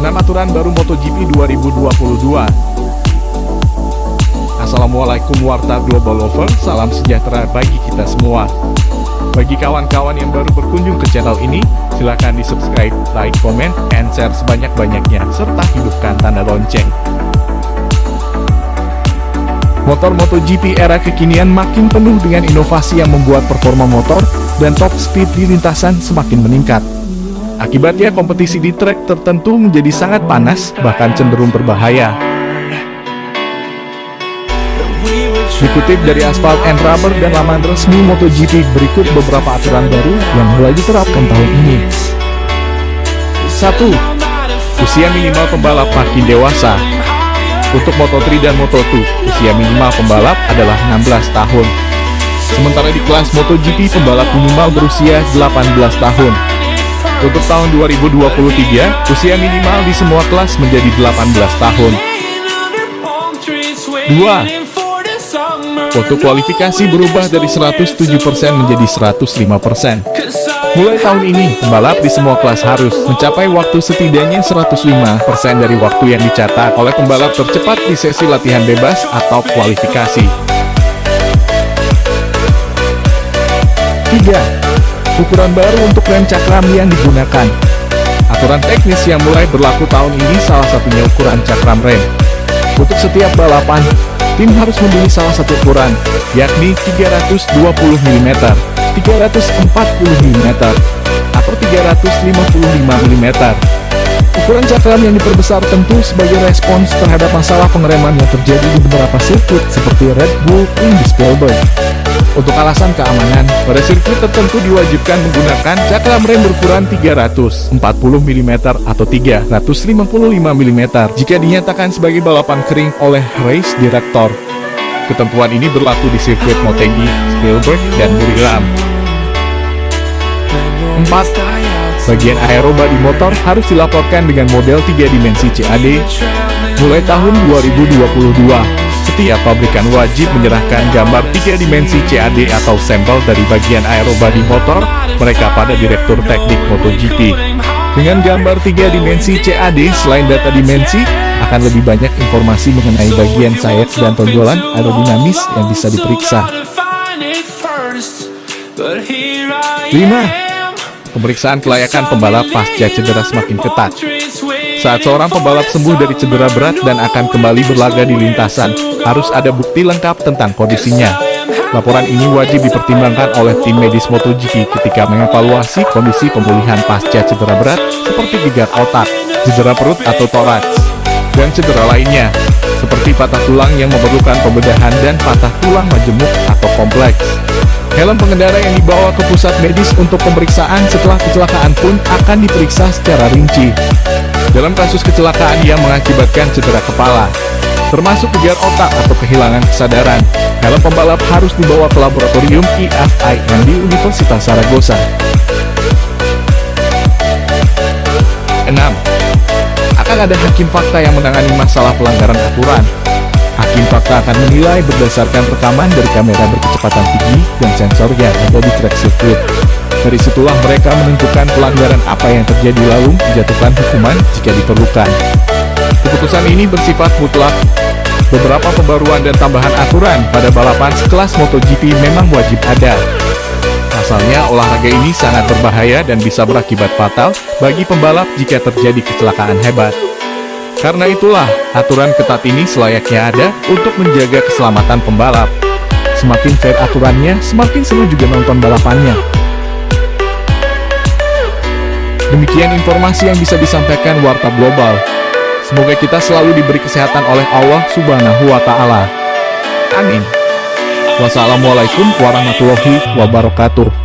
6 aturan baru MotoGP 2022. Assalamualaikum warta Global Lover, salam sejahtera bagi kita semua. Bagi kawan-kawan yang baru berkunjung ke channel ini, silahkan di subscribe, like, komen, and share sebanyak-banyaknya, serta hidupkan tanda lonceng. Motor MotoGP era kekinian makin penuh dengan inovasi yang membuat performa motor dan top speed di lintasan semakin meningkat. Akibatnya kompetisi di trek tertentu menjadi sangat panas, bahkan cenderung berbahaya. Dikutip dari Asphalt & Rubber dan laman resmi MotoGP, berikut beberapa aturan baru yang mulai diterapkan tahun ini. 1. Usia minimal pembalap makin dewasa. Untuk Moto3 dan Moto2, usia minimal pembalap adalah 16 tahun. Sementara di kelas MotoGP, pembalap minimal berusia 18 tahun. Untuk tahun 2023, usia minimal di semua kelas menjadi 18 tahun. 2. Waktu kualifikasi berubah dari 107% menjadi 105%. Mulai tahun ini, pembalap di semua kelas harus mencapai waktu setidaknya 105% dari waktu yang dicatat oleh pembalap tercepat di sesi latihan bebas atau kualifikasi. 3. Ukuran baru untuk rem cakram yang digunakan. Aturan teknis yang mulai berlaku tahun ini salah satunya ukuran cakram rem. Untuk setiap balapan, tim harus memilih salah satu ukuran, yakni 320 mm, 340 mm, atau 355 mm. Ukuran cakram yang diperbesar tentu sebagai respons terhadap masalah pengereman yang terjadi di beberapa sirkuit seperti Red Bull Ring di Spielberg. Untuk alasan keamanan, pada sirkuit tertentu diwajibkan menggunakan cakram rem berukuran 340 mm atau 355 mm jika dinyatakan sebagai balapan kering oleh race director. Ketentuan ini berlaku di sirkuit Motegi, Spielberg, dan Buriram. 4. Bagian aerobadi motor harus dilaporkan dengan model 3 dimensi CAD mulai tahun 2022. Setiap pabrikan wajib menyerahkan gambar 3 dimensi CAD atau sampel dari bagian aerobadi motor mereka pada Direktur Teknik MotoGP. Dengan gambar 3 dimensi CAD, selain data dimensi, akan lebih banyak informasi mengenai bagian sayap dan tonjolan aerodinamis yang bisa diperiksa. 5. Pemeriksaan kelayakan pembalap pasca cedera semakin ketat. Saat seorang pembalap sembuh dari cedera berat dan akan kembali berlaga di lintasan, harus ada bukti lengkap tentang kondisinya. Laporan ini wajib dipertimbangkan oleh tim medis MotoGP ketika mengevaluasi kondisi pemulihan pasca cedera berat seperti gegar otak, cedera perut atau toraks, dan cedera lainnya, seperti patah tulang yang memerlukan pembedahan dan patah tulang majemuk atau kompleks. Helm pengendara yang dibawa ke pusat medis untuk pemeriksaan setelah kecelakaan pun akan diperiksa secara rinci. Dalam kasus kecelakaan yang mengakibatkan cedera kepala, termasuk gegar otak atau kehilangan kesadaran, helm pembalap harus dibawa ke laboratorium IFIM di Universitas Saragossa. 6. Akan ada hakim fakta yang menangani masalah pelanggaran aturan. Hakim fakta akan menilai berdasarkan rekaman dari kamera berkecepatan tinggi dan sensor yang ada di trek sirkuit. Dari situlah mereka menentukan pelanggaran apa yang terjadi lalu menjatuhkan hukuman jika diperlukan. Keputusan ini bersifat mutlak. Beberapa pembaruan dan tambahan aturan pada balapan sekelas MotoGP memang wajib ada. Asalnya olahraga ini sangat berbahaya dan bisa berakibat fatal bagi pembalap jika terjadi kecelakaan hebat. Karena itulah, aturan ketat ini selayaknya ada untuk menjaga keselamatan pembalap. Semakin fair aturannya, semakin seru juga nonton balapannya. Demikian informasi yang bisa disampaikan Warta Global. Semoga kita selalu diberi kesehatan oleh Allah Subhanahu wa Ta'ala. Amin. Wassalamualaikum warahmatullahi wabarakatuh.